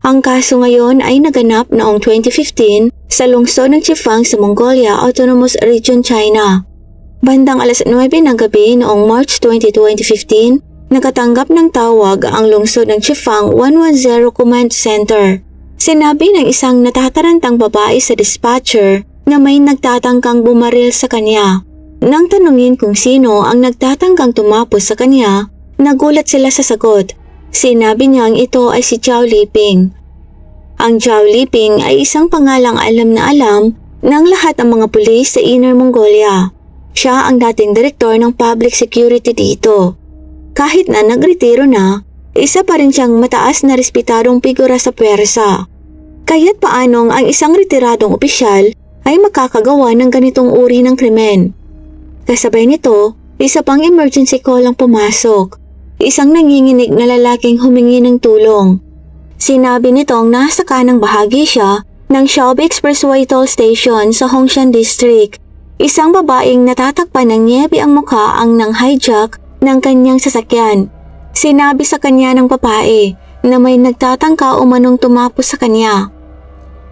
Ang kaso ngayon ay naganap noong 2015 sa lungsod ng Chifang sa Mongolia Autonomous Region, China. Bandang alas 9 ng gabi noong March 20, 2015, nakatanggap ng tawag ang lungsod ng Chifang 110 Command Center. Sinabi ng isang natatarantang babae sa dispatcher na may nagtatangkang bumaril sa kanya. Nang tanungin kung sino ang nagtatangkang tumapos sa kanya, nagulat sila sa sagot. Sinabi niyang ito ay si Zhao Liping. Ang Zhao Liping ay isang pangalang alam na alam ng lahat ng mga pulis sa Inner Mongolia. Siya ang dating direktor ng public security dito. Kahit na nagretiro na, isa pa rin siyang mataas na respetadong figura sa pwersa. Kaya't paanong ang isang retiradong opisyal ay makakagawa ng ganitong uri ng krimen. Kasabay nito, isa pang emergency call ang pumasok. Isang nanginginig na lalaking humingi ng tulong. Sinabi nitong nasa kanang bahagi siya ng Xiaobi Expressway Toll Station sa Hongshan District. Isang babaeng natatakpan ng niebe ang mukha ang nang-hijack ng kanyang sasakyan. Sinabi sa kanya ng babae na may nagtatangka umanong tumapos sa kanya.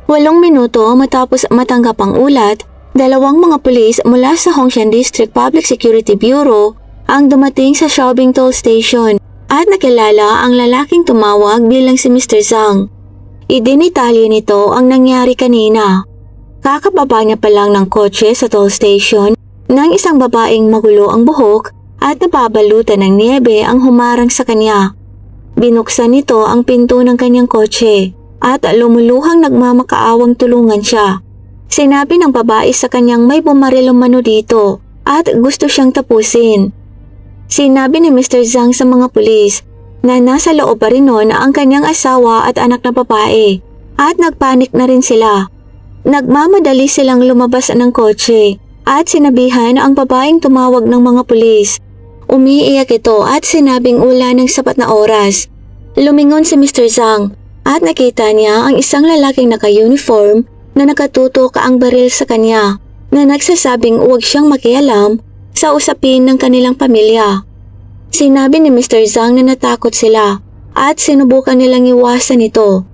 8 minuto matapos matanggap ang ulat, 2 mga pulis mula sa Hongshan District Public Security Bureau ang dumating sa Xiaobi Toll Station at nakilala ang lalaking tumawag bilang si Mr. Zhang. Idinitalye nito ang nangyari kanina. Kakababa niya pa lang ng kotse sa toll station nang isang babaeng magulo ang buhok at nababalutan ng niebe ang humarang sa kanya. Binuksan nito ang pinto ng kanyang kotse at lumuluhang nagmamakaawang tulungan siya. Sinabi ng babae sa kanyang may bumaril umano dito at gusto siyang tapusin. Sinabi ni Mr. Zhang sa mga pulis na nasa loob pa rin noon ang kanyang asawa at anak na babae at nagpanik na rin sila. Nagmamadali silang lumabas ng kotse at sinabihan ang babaeng tumawag ng mga pulis. Umiiyak ito at sinabing wala ng sapat na oras. Lumingon si Mr. Zhang at nakita niya ang isang lalaking naka-uniform na nakatutok ang baril sa kanya na nagsasabing huwag siyang makialam sa usapin ng kanilang pamilya. Sinabi ni Mr. Zhang na natakot sila at sinubukan nilang iwasan ito.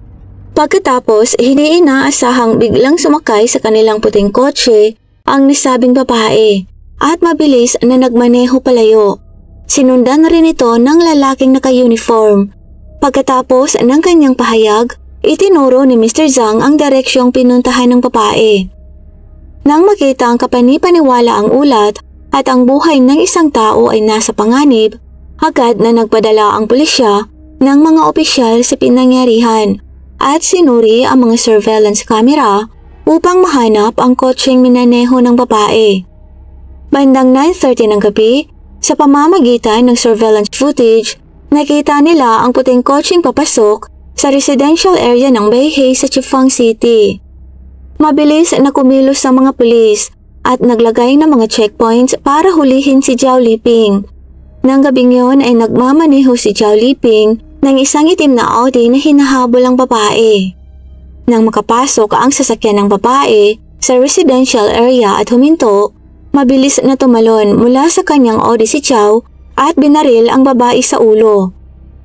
Pagkatapos, hindi inaasahang biglang sumakay sa kanilang puting kotse ang nasabing babae at mabilis na nagmaneho palayo. Sinundan rin ito ng lalaking naka-uniform. Pagkatapos ng kanyang pahayag, itinuro ni Mr. Zhang ang direksyong pinuntahan ng babae. Nang makita ang kapanipaniwala ang ulat at ang buhay ng isang tao ay nasa panganib, agad na nagpadala ang pulisya ng mga opisyal sa pinangyarihan at sinuri ang mga surveillance camera upang mahanap ang kotseng minaneho ng babae. Bandang 9:30 ng gabi, sa pamamagitan ng surveillance footage, nakita nila ang puting kotseng papasok sa residential area ng Beihai sa Chifang City. Mabilis na kumilos ang mga pulis at naglagay ng mga checkpoints para hulihin si Zhao Liping. Nang gabing yon ay nagmamaneho si Zhao Liping ng isang itim na Audi na hinahabol ang babae. Nang makapasok ang sasakyan ng babae sa residential area at huminto, mabilis na tumalon mula sa kanyang Audi si Zhao at binaril ang babae sa ulo.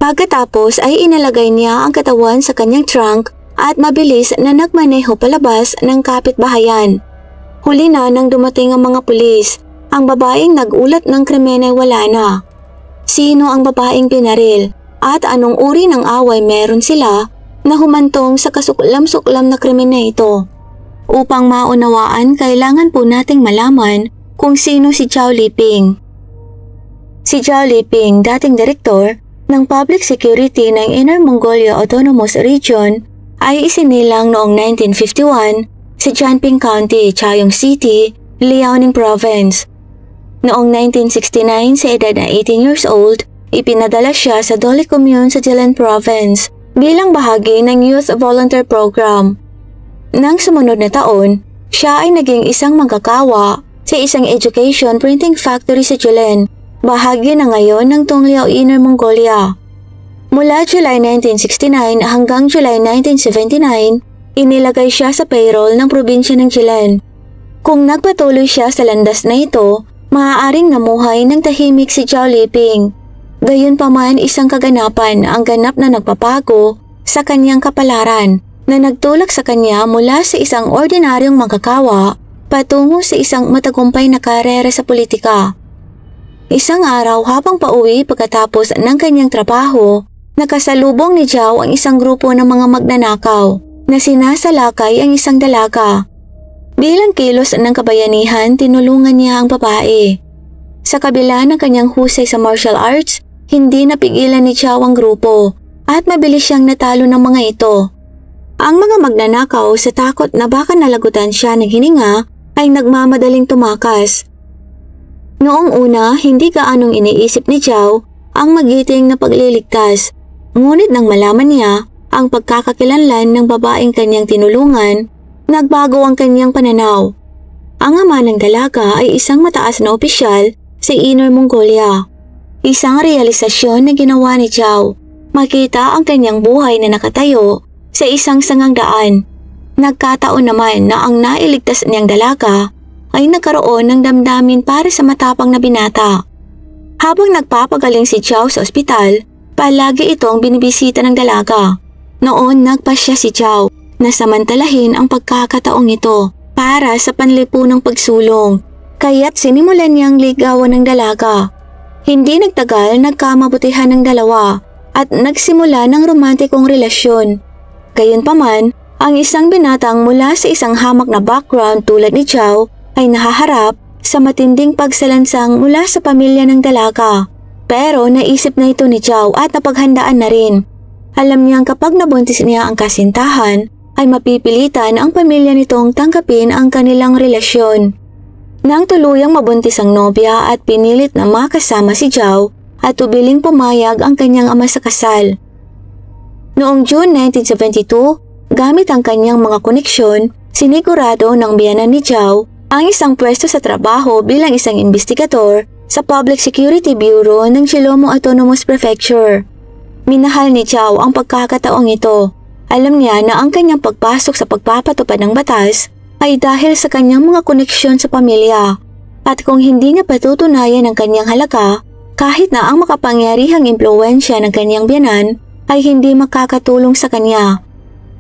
Pagkatapos ay inalagay niya ang katawan sa kanyang trunk at mabilis na nagmaneho palabas ng kapitbahayan. Huli na nang dumating ang mga pulis, ang babaeng nagulat ng krimen ay wala na. Sino ang babaeng binaril at anong uri ng away meron sila na humantong sa kasuklam-suklam na krimen na ito? Upang maunawaan, kailangan po nating malaman kung sino si Zhao Liping. Si Zhao Liping, dating direktor ng Public Security ng Inner Mongolia Autonomous Region, ay isinilang noong 1951 sa Jianping County, Chaoyang City, Liaoning Province. Noong 1969, sa edad na 18 years old, ipinadala siya sa Doli Commune sa Jilin Province bilang bahagi ng Youth Volunteer Program. Nang sumunod na taon, siya ay naging isang manggagawa sa isang education printing factory sa Jilin, bahagi na ngayon ng Tongliao, Inner Mongolia. Mula July 1969 hanggang July 1979, inilagay siya sa payroll ng probinsya ng Jilin. Kung nagpatuloy siya sa landas na ito, maaaring namuhay ng tahimik si Zhao Liping. Gayunpaman, isang kaganapan ang ganap na nagpapago sa kanyang kapalaran na nagtulak sa kanya mula sa isang ordinaryong manggagawa patungo sa isang matagumpay na karera sa politika. Isang araw habang pauwi pagkatapos ng kanyang trabaho, nakasalubong ni Zhao ang isang grupo ng mga magnanakaw na sinasalakay ang isang dalaga. Bilang kilos ng kabayanihan, tinulungan niya ang babae. Sa kabila ng kanyang husay sa martial arts, hindi napigilan ni Zhao ang grupo at mabilis siyang natalo ng mga ito. Ang mga magnanakaw sa takot na baka nalagutan siya ng hininga ay nagmamadaling tumakas. Noong una, hindi gaanong iniisip ni Zhao ang magiting na pagliligtas. Ngunit nang malaman niya ang pagkakakilanlan ng babaeng kanyang tinulungan, nagbago ang kanyang pananaw. Ang ama ng dalaga ay isang mataas na opisyal sa Inner Mongolia. Isang realisasyon na ginawa ni Zhao. Makita ang kanyang buhay na nakatayo sa isang sangang daan. Nagkataon naman na ang nailigtas niyang dalaga ay nagkaroon ng damdamin para sa matapang na binata. Habang nagpapagaling si Zhao sa ospital, palagi itong binibisita ng dalaga. Noon nagpasya si Zhao na samantalahin ang pagkakataong ito para sa panlipunang pagsulong, kaya't sinimulan niyang ligawan ng dalaga. Hindi nagtagal nagkamabutihan ng dalawa at nagsimula ng romantikong relasyon. Gayunpaman, ang isang binatang mula sa isang hamak na background tulad ni Zhao ay nahaharap sa matinding pagsalansang mula sa pamilya ng dalaga. Pero naisip na ito ni Zhao at napaghandaan na rin. Alam niyang kapag nabuntis niya ang kasintahan, ay mapipilitan ang pamilya nitong tanggapin ang kanilang relasyon. Nang tuluyang mabuntis ang nobya at pinilit na makasama si Zhao at tubiling pumayag ang kanyang ama sa kasal. Noong June 1972, gamit ang kanyang mga koneksyon, sinigurado ng biyanan ni Zhao ang isang pwesto sa trabaho bilang isang investigador sa Public Security Bureau ng Chilomo Autonomous Prefecture. Minahal ni Zhao ang pagkakataong ito. Alam niya na ang kanyang pagpasok sa pagpapatupad ng batas ay dahil sa kanyang mga koneksyon sa pamilya. At kung hindi niya patutunayan ang kanyang halaga, kahit na ang makapangyarihang impluwensya ng kanyang biyanan ay hindi makakatulong sa kanya.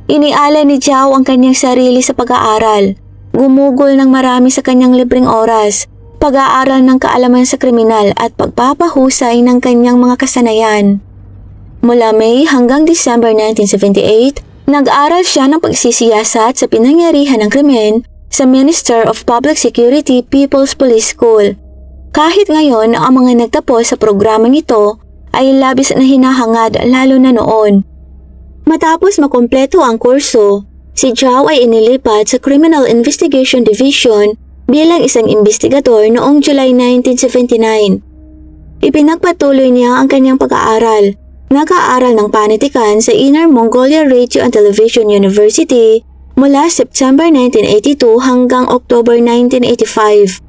Iniala ni Zhao ang kanyang sarili sa pag-aaral. Gumugol ng marami sa kanyang libreng oras, pag-aaral ng kaalaman sa kriminal at pagpapahusay ng kanyang mga kasanayan. Mula May hanggang December 1978, nag-aral siya ng pagsisiyasat sa pinangyarihan ng krimen sa Minister of Public Security People's Police School. Kahit ngayon ang mga nagtapos sa programang ito ay labis na hinahangad lalo na noon. Matapos makumpleto ang kurso, si Zhao ay inilipat sa Criminal Investigation Division bilang isang investigador noong July 1979. Ipinagpatuloy niya ang kanyang pag-aaral. Nag-aaral ng panitikan sa Inner Mongolia Radio and Television University mula September 1982 hanggang October 1985.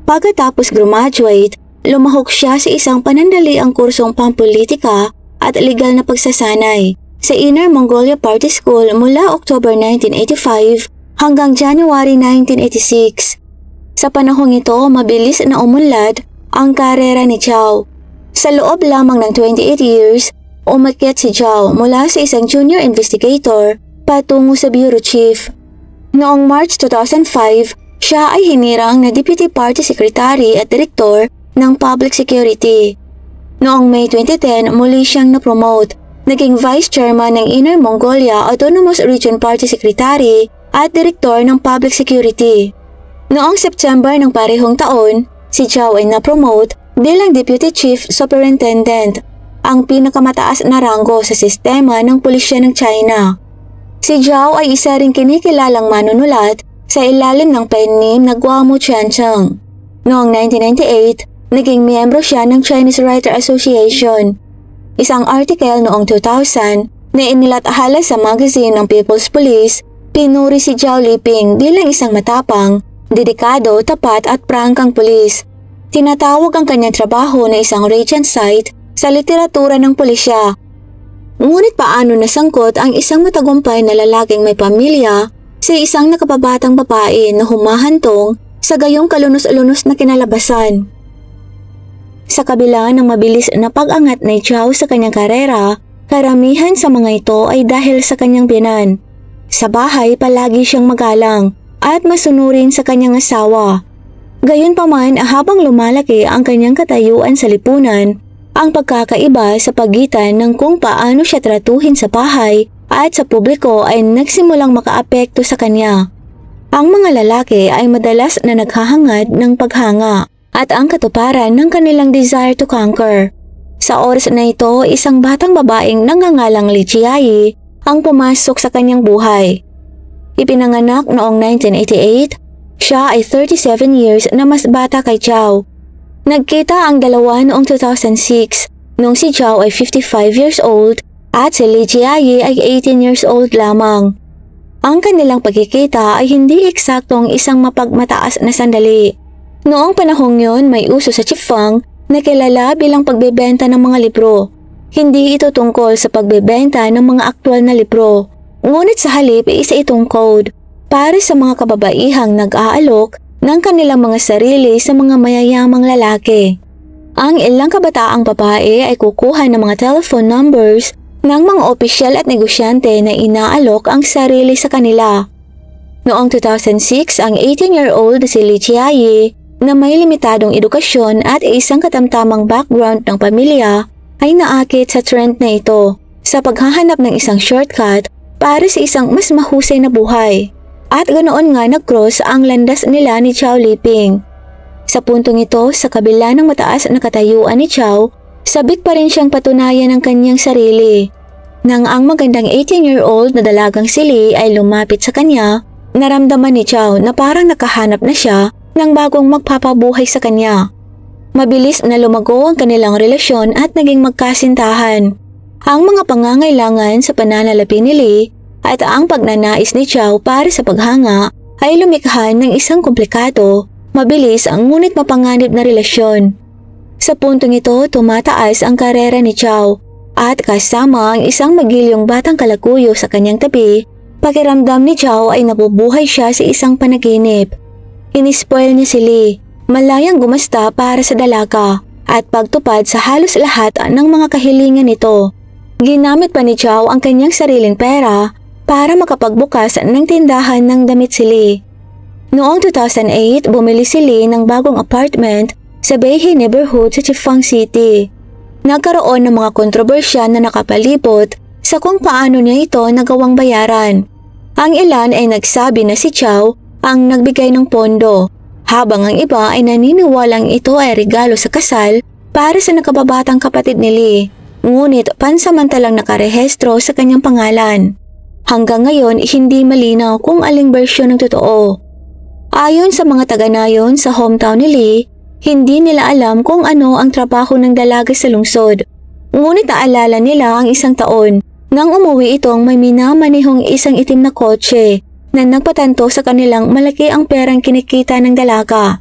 Pagkatapos graduate, lumahok siya sa isang panandaliang kursong pampolitika at legal na pagsasanay sa Inner Mongolia Party School mula October 1985 hanggang January 1986. Sa panahong ito, mabilis na umunlad ang karera ni Zhao. Sa loob lamang ng 28 years, umakyat si Zhao mula sa isang junior investigator patungo sa bureau chief. Noong March 2005, siya ay hinirang na Deputy Party Secretary at Direktor ng Public Security. Noong May 2010, muli siyang na-promote. Naging Vice Chairman ng Inner Mongolia Autonomous Region Party Secretary at Direktor ng Public Security. Noong September ng parehong taon, si Zhao ay na-promote bilang Deputy Chief Superintendent, ang pinakamataas na ranggo sa sistema ng pulisya ng China. Si Zhao ay isa ring kinikilalang manunulat sa ilalim ng pen name na Guomu Qiancheng. Noong 1998, naging miyembro siya ng Chinese Writer Association. Isang article noong 2000 na inilathala sa magazine ng People's Police, pinuri si Zhao Liping bilang isang matapang, dedikado, tapat at prangkang pulis. Tinatawag ang kanyang trabaho na isang radiant sight sa literatura ng pulisya. Ngunit paano nasangkot ang isang matagumpay na lalaking may pamilya sa isang nakababatang babae na humahantong sa gayong kalunos-lunos na kinalabasan? Sa kabila ng mabilis na pag-angat ni Zhao sa kanyang karera, Karamihan sa mga ito ay dahil sa kanyang biyanan. Sa bahay palagi siyang magalang at masunurin sa kanyang asawa. Gayunpaman, habang lumalaki ang kanyang katayuan sa lipunan, ang pagkakaiba sa pagitan ng kung paano siya tratuhin sa bahay at sa publiko ay nagsimulang makaapekto sa kanya. Ang mga lalaki ay madalas na naghahangad ng paghanga at ang katuparan ng kanilang desire to conquer. Sa oras na ito, isang batang babaeng nangangalang Lee Chiayi ang pumasok sa kanyang buhay. Ipinanganak noong 1988, siya ay 37 years na mas bata kay Chow. Nagkita ang dalawa noong 2006 nung si Chow ay 55 years old at si Lee Chiayi ay 18 years old lamang. Ang kanilang pagkikita ay hindi eksaktong isang mapagmataas na sandali. Noong panahong yon, may uso sa Chifang na kilala bilang pagbebenta ng mga libro. Hindi ito tungkol sa pagbebenta ng mga aktwal na libro, ngunit sa halip isa itong code para sa mga kababaihang nag-aalok ng kanilang mga sarili sa mga mayayamang lalaki. Ang ilang kabataang babae ay kukuha ng mga telephone numbers ng mga opisyal at negosyante na inaalok ang sarili sa kanila. Noong 2006, ang 18-year-old si Lee Chiayi na may limitadong edukasyon at isang katamtamang background ng pamilya ay naakit sa trend na ito sa paghahanap ng isang shortcut para sa isang mas mahusay na buhay. At ganoon nga nag-cross ang landas nila ni Chow Liping. Sa puntong ito, sa kabila ng mataas na katayuan ni Chow, sabik pa rin siyang patunayan ng kanyang sarili. Nang ang magandang 18-year-old na dalagang si Lee ay lumapit sa kanya, naramdaman ni Chow na parang nakahanap na siya ng bagong magpapabuhay sa kanya. Mabilis na lumago ang kanilang relasyon at naging magkasintahan. Ang mga pangangailangan sa pananalapi ni Lee at ang pagnanais ni Chow para sa paghanga ay lumikha ng isang komplikado, mabilis ang ngunit mapanganib na relasyon. Sa puntong ito, tumataas ang karera ni Chow at kasama ang isang magilyong batang kalakuyo sa kanyang tabi, pakiramdam ni Chow ay nabubuhay siya sa isang panaginip. Inispoil niya si Lee, malayang gumasta para sa dalaga at pagtupad sa halos lahat ng mga kahilingan nito. Ginamit pa ni Chow ang kanyang sariling pera para makapagbukas ng tindahan ng damit si Lee. Noong 2008, bumili si Lee ng bagong apartment sa Beihai neighborhood sa Chifang City. Nagkaroon ng mga kontrobersya na nakapalibot sa kung paano niya ito nagawang bayaran. Ang ilan ay nagsabi na si Chow ang nagbigay ng pondo, habang ang iba ay naniniwalang ito ay regalo sa kasal para sa nakababatang kapatid ni Lee, ngunit pansamantalang nakarehestro sa kanyang pangalan. Hanggang ngayon, hindi malinaw kung aling bersyon ng totoo. Ayon sa mga taga-nayon sa hometown ni Lee, hindi nila alam kung ano ang trabaho ng dalaga sa lungsod. Ngunit naalala nila ang isang taon nang umuwi itong may minamanihong isang itim na kotse na nagpatanto sa kanilang malaki ang perang kinikita ng dalaga.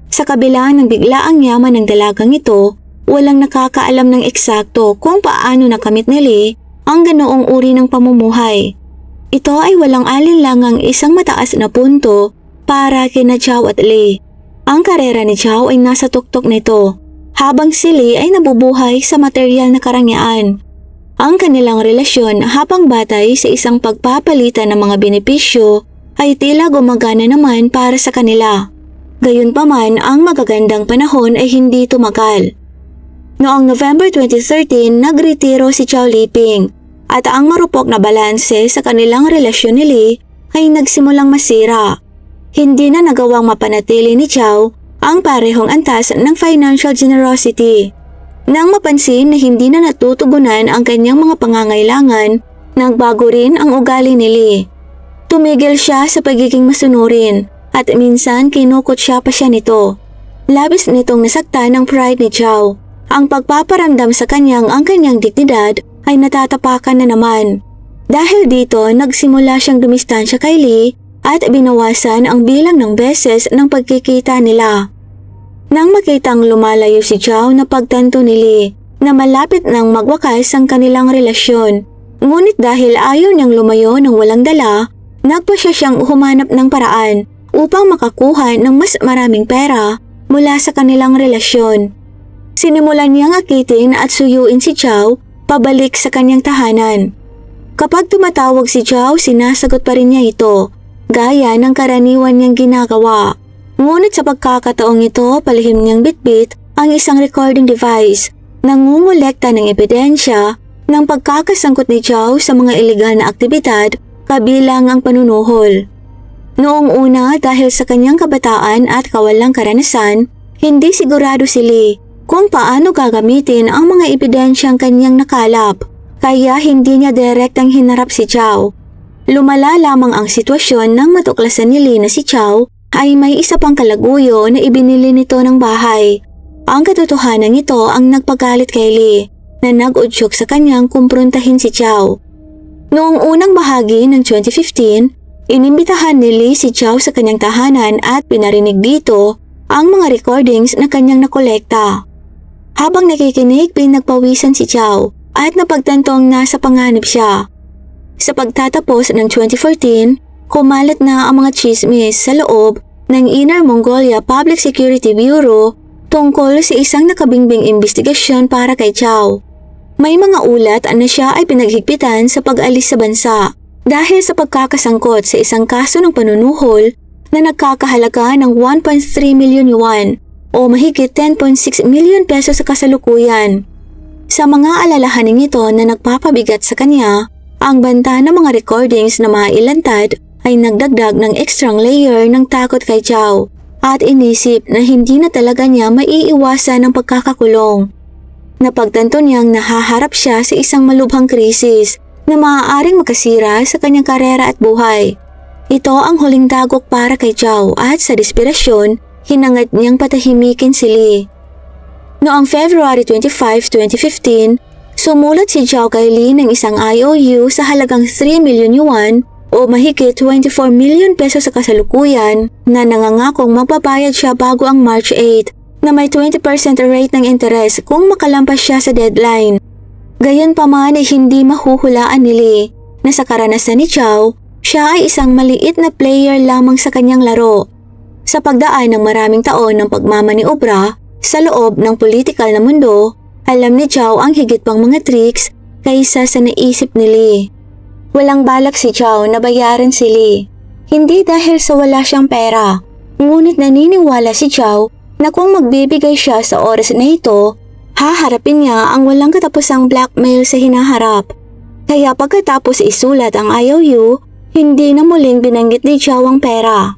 Sa kabila ng biglaang yaman ng dalagang ito, walang nakakaalam ng eksakto kung paano nakamit ni Lee ang ganoong uri ng pamumuhay. Ito ay walang alinlangang isang mataas na punto para kina Chow at Lee. Ang karera ni Chow ay nasa tuktok nito, habang si Lee ay nabubuhay sa material na karangyaan. Ang kanilang relasyon habang batay sa isang pagpapalitan ng mga benepisyo ay tila gumagana naman para sa kanila. Gayunpaman, ang magagandang panahon ay hindi tumagal. Noong November 2013, nagretiro si Chow Liping at ang marupok na balanse sa kanilang relasyon ni Lee ay nagsimulang masira. Hindi na nagawang mapanatili ni Chow ang parehong antas ng financial generosity. Nang mapansin na hindi na natutugunan ang kanyang mga pangangailangan, nagbago rin ang ugali ni Lee. Tumigil siya sa pagiging masunurin at minsan kinukutya pa siya nito. Labis nitong nasaktan ang pride ni Chow. Ang pagpaparamdam sa kanyang ang kanyang dignidad ay natatapakan na naman. Dahil dito, nagsimula siyang dumistansya kay Lee at binawasan ang bilang ng beses ng pagkikita nila. Nang makitang lumalayo si Chow na pagtanto ni Lee na malapit nang magwakas ang kanilang relasyon, ngunit dahil ayaw niyang lumayo ng walang dala, nagpasya siyang humanap ng paraan upang makakuha ng mas maraming pera mula sa kanilang relasyon. Sinimulan niyang akitin at suyuin si Chow pabalik sa kanyang tahanan. Kapag tumatawag si Zhao, sinasagot pa rin niya ito, gaya ng karaniwan niyang ginagawa. Ngunit sa pagkakataong ito, palihim niyang bitbit ang isang recording device, nangungulekta ng ebidensya ng pagkakasangkot ni Zhao sa mga ilegal na aktibidad kabilang ang panunuhol. Noong una, dahil sa kanyang kabataan at kawalang karanasan, hindi sigurado si Lee kung paano gagamitin ang mga ebidensyang kanyang nakalap, kaya hindi niya direktang hinarap si Zhao. Lumala lamang ang sitwasyon nang matuklasan ni Lee na si Zhao ay may isa pang kalaguyo na ibinili nito ng bahay. Ang katotohanan nito ang nagpagalit kay Lee na nag-udyok sa kanyang kumprontahin si Zhao. Noong unang bahagi ng 2015, inimbitahan ni Lee si Zhao sa kanyang tahanan at pinarinig dito ang mga recordings na kanyang nakolekta. Habang nakikinig, pinagpawisan si Zhao at napagtantong nasa panganib siya. Sa pagtatapos ng 2014, kumalat na ang mga chismis sa loob ng Inner Mongolia Public Security Bureau tungkol sa isang nakabingbing investigasyon para kay Zhao. May mga ulat na siya ay pinaghigpitan sa pag-alis sa bansa dahil sa pagkakasangkot sa isang kaso ng panunuhol na nagkakahalaga ng 1.3 million yuan o mahigit 10.6 million pesos sa kasalukuyan. Sa mga alalahaning ito na nagpapabigat sa kanya, ang banta ng mga recordings na mailantad ay nagdagdag ng extra layer ng takot kay Zhao at inisip na hindi na talaga niya maiiwasan ang pagkakakulong. Napagtanto niyang nahaharap siya sa isang malubhang krisis na maaaring makasira sa kanyang karera at buhay. Ito ang huling dagok para kay Zhao at sa desperasyon, hinangad niyang patahimikin si Lee. Noong February 25, 2015, sumulat si Zhao kay Lee ng isang IOU sa halagang 3 million yuan o mahigit 24 million pesos sa kasalukuyan na nangangakong magbabayad siya bago ang March 8 na may 20% rate ng interest kung makalampas siya sa deadline. Gayunpaman ay hindi mahuhulaan ni Lee na sa karanasan ni Zhao, siya ay isang maliit na player lamang sa kanyang laro. Sa pagdaan ng maraming taon ng pagmamaniobra sa loob ng politikal na mundo, alam ni Zhao ang higit pang mga tricks kaysa sa naisip ni Lee. Walang balak si Zhao na bayaran si Lee, hindi dahil sa wala siyang pera, ngunit naniniwala si Zhao na kung magbibigay siya sa oras na ito, haharapin niya ang walang katapusang blackmail sa hinaharap. Kaya pagkatapos isulat ang IOU, hindi na muling binanggit ni Zhao ang pera.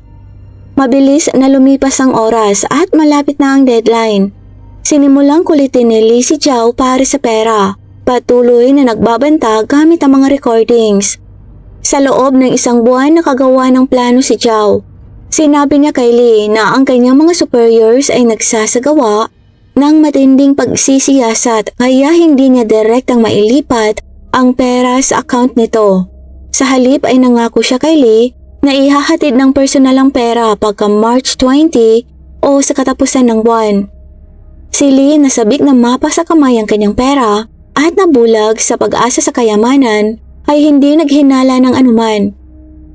Mabilis na lumipas ang oras at malapit na ang deadline. Sinimulang kulitin ni Lee si Zhao para sa pera, patuloy na nagbabanta gamit ang mga recordings. Sa loob ng isang buwan nakagawa ng plano si Zhao. Sinabi niya kay Lee na ang kanyang mga superiors ay nagsasagawa ng matinding pagsisiyasat kaya hindi niya direktang mailipat ang pera sa account nito. Sa halip ay nangako siya kay Lee na ihahatid ng personal ang pera pagka March 20 o sa katapusan ng buwan. Si Lee nasabik na mapa sa kamay ang kanyang pera at nabulag sa pag-asa sa kayamanan ay hindi naghinala ng anuman.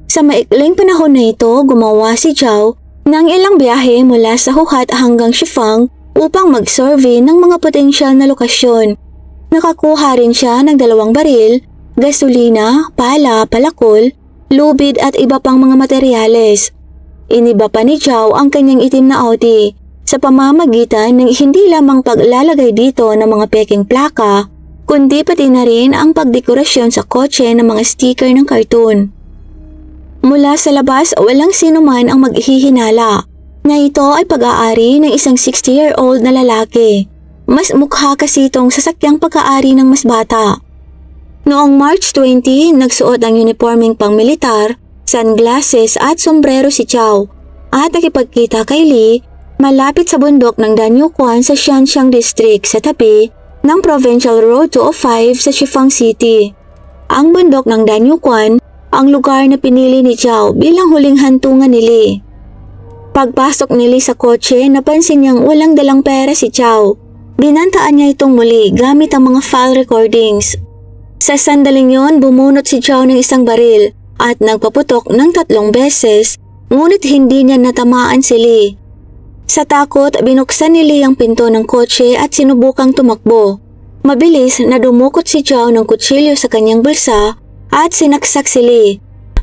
Sa maikling panahon na ito, gumawa si Zhao ng ilang biyahe mula sa Huhat hanggang Shifang upang mag-survey ng mga potensyal na lokasyon. Nakakuha rin siya ng 2 baril, gasolina, pala, palakol, lubid at iba pang mga materyales. Iniba pa ni Zhao ang kanyang itim na Audi sa pamamagitan ng hindi lamang paglalagay dito ng mga peking plaka, kundi pati na rin ang pagdekorasyon sa kotse ng mga sticker ng cartoon. Mula sa labas, walang sino man ang maghihinala na ito ay pag-aari ng isang 60-year-old na lalaki. Mas mukha kasi itong sasakyang pag-aari ng mas bata. Noong March 20, nagsuot ang uniforming pang-militar, sunglasses at sombrero si Zhao at nakipagkita kay Lee malapit sa bundok ng Danyuquan sa Xianxiang District sa tabi ng Provincial Road 205 sa Shifang City. Ang bundok ng Danyuquan ang lugar na pinili ni Zhao bilang huling hantungan ni Lee. Pagpasok ni Lee sa kotse, napansin niyang walang dalang pera si Zhao. Binantaan niya itong muli gamit ang mga file recordings. Sa sandaling yon, bumunot si Zhao ng isang baril at nagpaputok ng 3 beses, ngunit hindi niya natamaan si Lee. Sa takot, binuksan ni Lee ang pinto ng kotse at sinubukang tumakbo. Mabilis na dumukot si Zhao ng kutsilyo sa kanyang bulsa at sinaksak si Lee.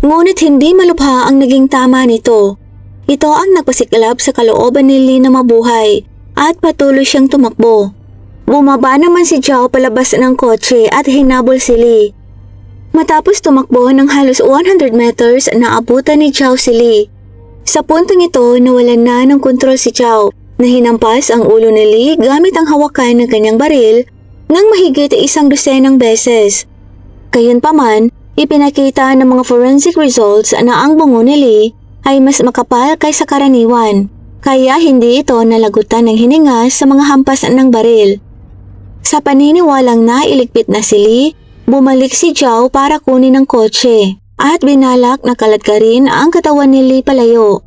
Ngunit hindi malubha ang naging tama nito. Ito ang nagpasiklab sa kalooban ni Lee na mabuhay at patuloy siyang tumakbo. Bumaba naman si Zhao palabas ng kotse at hinabol si Lee. Matapos tumakbo ng halos 100 meters, naabutan ni Zhao si Lee. Sa puntong ito, nawalan na ng kontrol si Zhao na hinampas ang ulo ni Lee gamit ang hawakan ng kanyang baril nang mahigit 100 beses. Gayunpaman, ipinakita ng mga forensic results na ang bungo ni Lee ay mas makapal kaysa karaniwan, kaya hindi ito nalagutan ng hininga sa mga hampas ng baril. Sa paniniwalang nailigpit na si Lee, bumalik si Zhao para kunin ang kotse at binalak na kaladkarin ang katawan ni Lee palayo.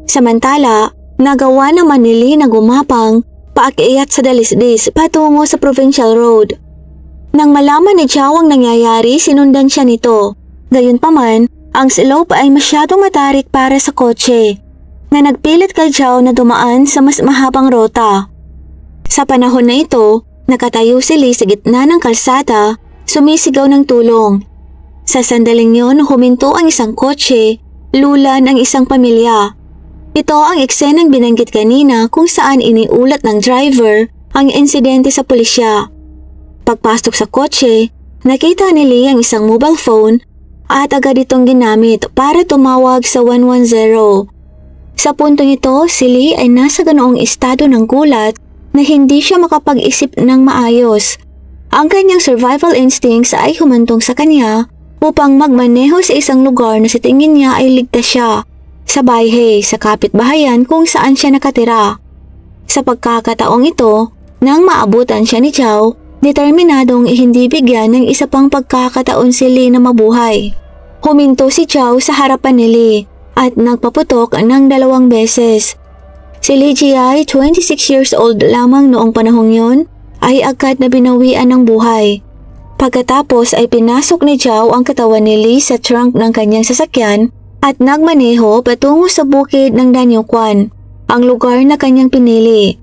Samantala, nagawa naman ni Lee na gumapang paakyat sa dalisdis patungo sa Provincial Road. Nang malaman ni Zhao ang nangyayari, sinundan siya nito. Gayunpaman, ang slope ay masyadong matarik para sa kotse, na nagpilit kay Zhao na dumaan sa mas mahabang rota. Sa panahon na ito, nakatayo si Lee sa gitna ng kalsada, sumisigaw ng tulong. Sa sandaling yon, huminto ang isang kotse, lulan ang isang pamilya. Ito ang eksenang binanggit kanina kung saan iniulat ng driver ang insidente sa pulisya. Pagpasok sa kotse, nakita ni Lee ang isang mobile phone at agad itong ginamit para tumawag sa 110. Sa puntong ito, si Lee ay nasa ganoong estado ng gulat na hindi siya makapag-isip ng maayos. Ang kanyang survival instincts ay humantong sa kanya upang magmaneho sa isang lugar na sa tingin niya ay ligtas siya, sa bayhe sa kapitbahayan kung saan siya nakatira. Sa pagkakataong ito, nang maabutan siya ni Zhao, determinadong hindi bigyan ng isa pang pagkakataon si Lee na mabuhay. Huminto si Zhao sa harapan ni Lee at nagpaputok ng 2 beses. Si Lee Ji ay 26 years old lamang noong panahong yon, ay agad na binawian ng buhay. Pagkatapos ay pinasok ni Zhao ang katawan ni Lee sa trunk ng kanyang sasakyan at nagmaneho patungo sa bukid ng Danyuquan, ang lugar na kanyang pinili.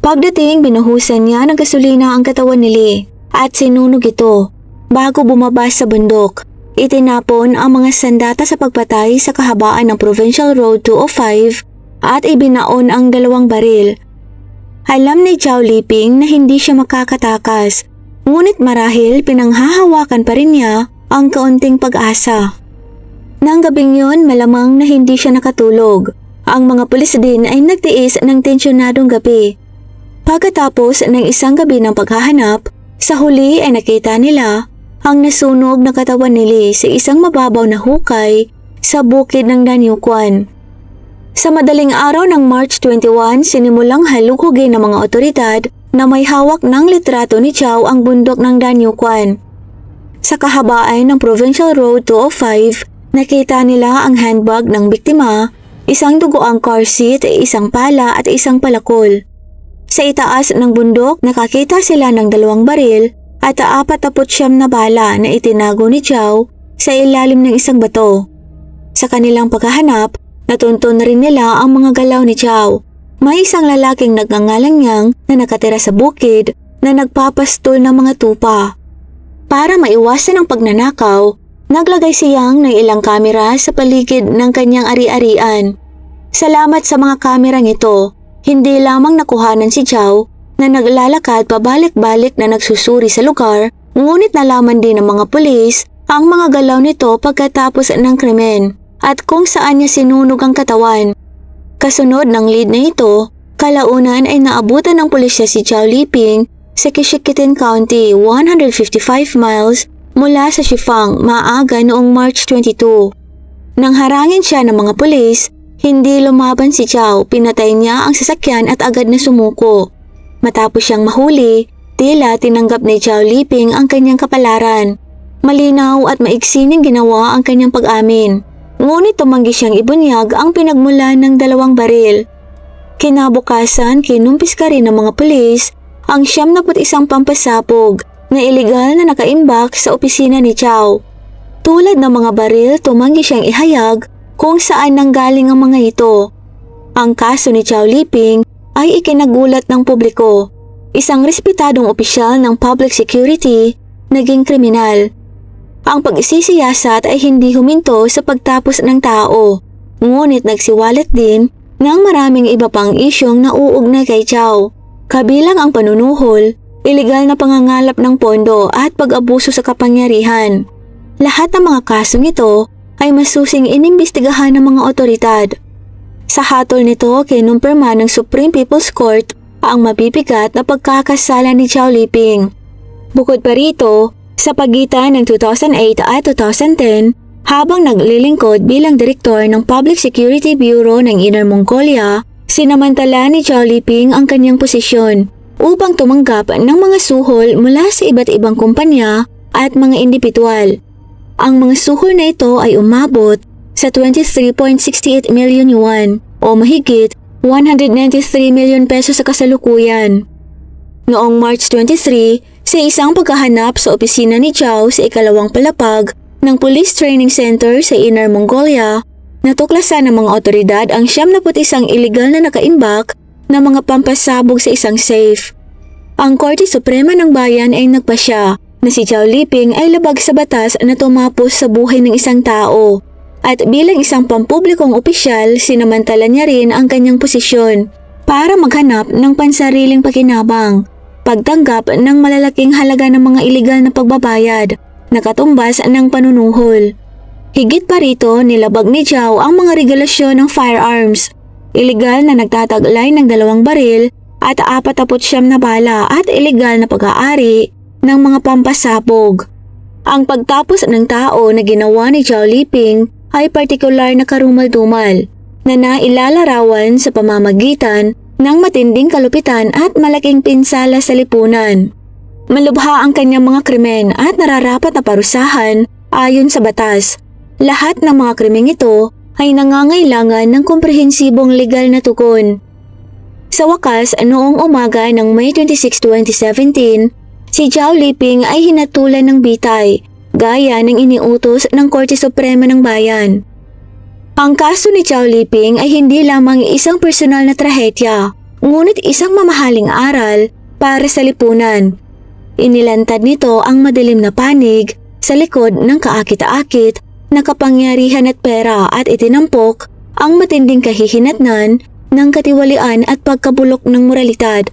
Pagdating, binuhusan niya ng gasolina ang katawan ni Lee at sinunog ito. Bago bumaba sa bundok, itinapon ang mga sandata sa pagpatay sa kahabaan ng Provincial Road 205 at ibinaon ang 2 baril. Alam ni Zhao Liping na hindi siya makakatakas, ngunit marahil pinanghahawakan pa rin niya ang kaunting pag-asa. Nang gabing yun, malamang na hindi siya nakatulog. Ang mga pulis din ay nagtiis ng tensyonadong gabi. Pagkatapos ng isang gabi ng paghahanap, sa huli ay nakita nila ang nasunog na katawan ni Lee sa isang mababaw na hukay sa bukid ng Danyuquan. Sa madaling araw ng March 21, sinimulang halukugin ng mga otoridad na may hawak ng litrato ni Zhao ang bundok ng Danyuquan. Sa kahabaan ng Provincial Road 205, nakita nila ang handbag ng biktima, isang dugoang car seat, isang pala at isang palakol. Sa itaas ng bundok, nakakita sila ng 2 baril at 49 na bala na itinago ni Zhao sa ilalim ng isang bato. Sa kanilang paghahanap, natunto na rin nila ang mga galaw ni Zhao. May isang lalaking nagngangalang Yang na nakatira sa bukid na nagpapastol ng mga tupa. Para maiwasan ang pagnanakaw, naglagay si Yang ng ilang kamera sa paligid ng kanyang ari-arian. Salamat sa mga kamerang ito, hindi lamang nakuhanan si Zhao na naglalakad pabalik-balik na nagsusuri sa lugar, ngunit nalaman din ng mga pulis ang mga galaw nito pagkatapos ng krimen at kung saan niya sinunog ang katawan. Kasunod ng lead na ito, kalaunan ay naabutan ng pulisya si Zhao Liping sa Kishikitin County, 155 miles mula sa Shifang, maaga noong March 22. Nang harangin siya ng mga pulis, hindi lumaban si Zhao, pinatay niya ang sasakyan at agad na sumuko. Matapos siyang mahuli, tila tinanggap ni Zhao Liping ang kanyang kapalaran. Malinaw at maigsi niyang ginawa ang kanyang pag-amin. Ngunit tumanggi siyang ibunyag ang pinagmulan ng 2 baril. Kinabukasan, kinumpis ka rin ng mga pulis ang 71 pampasapog na ilegal na nakaimbak sa opisina ni Zhao. Tulad ng mga baril, tumanggi siyang ihayag kung saan nanggaling ang mga ito. Ang kaso ni Zhao Liping ay ikinagulat ng publiko. isang respetadong opisyal ng public security, naging kriminal. Ang pag-isisiyasat ay hindi huminto sa pagtapos ng tao, ngunit nagsiwalat din ng maraming iba pang isyong nauugnay kay Chow, kabilang ang panunuhol, ilegal na pangangalap ng pondo at pag-abuso sa kapangyarihan. Lahat ng mga kasong ito ay masusing inimbestigahan ng mga otoridad. Sa hatol nito, kinumpirma ng Supreme People's Court ang mabibigat na pagkakasala ni Chow Liping. Bukod pa rito, sa pagitan ng 2008 at 2010, habang naglilingkod bilang direktor ng Public Security Bureau ng Inner Mongolia, sinamantala ni Chow Liping ang kanyang posisyon upang tumanggap ng mga suhol mula sa iba't ibang kumpanya at mga indibidwal. Ang mga suhol na ito ay umabot sa 23.68 million yuan o mahigit 193 million pesos sa kasalukuyan. Noong March 23, sa isang paghahanap sa opisina ni Chow sa ikalawang palapag ng Police Training Center sa Inner Mongolia, natuklasan ng mga otoridad ang 71 illegal na nakaimbak na mga pampasabog sa isang safe. Ang Korte Suprema ng Bayan ay nagpasya na si Chow Liping ay labag sa batas na tumapos sa buhay ng isang tao. At bilang isang pampublikong opisyal, sinamantala niya rin ang kanyang posisyon para maghanap ng pansariling pakinabang, pagtanggap ng malalaking halaga ng mga iligal na pagbabayad na katumbas ng panunuhol. Higit pa rito, nilabag ni Chow ang mga regulasyon ng firearms, iligal na nagtataglay ng 2 baril at 49 na bala at iligal na pag-aari ng mga pampasabog. Ang pagtapos ng tao na ginawa ni Chow Liping ay partikular na karumal-dumal na nailalarawan sa pamamagitan ng matinding kalupitan at malaking pinsala sa lipunan. Malubha ang kanyang mga krimen at nararapat na parusahan ayon sa batas. Lahat ng mga krimeng ito ay nangangailangan ng komprehensibong legal na tugon. Sa wakas, noong umaga ng May 26, 2017, si Chow Liping ay hinatulan ng bitay, gaya ng iniutos ng Korte Suprema ng Bayan. Ang kaso ni Chow Liping ay hindi lamang isang personal na trahedya, ngunit isang mamahaling aral para sa lipunan. Inilantad nito ang madilim na panig sa likod ng kaakit-akit na kapangyarihan at pera at itinampok ang matinding kahihinatnan ng katiwalian at pagkabulok ng moralidad.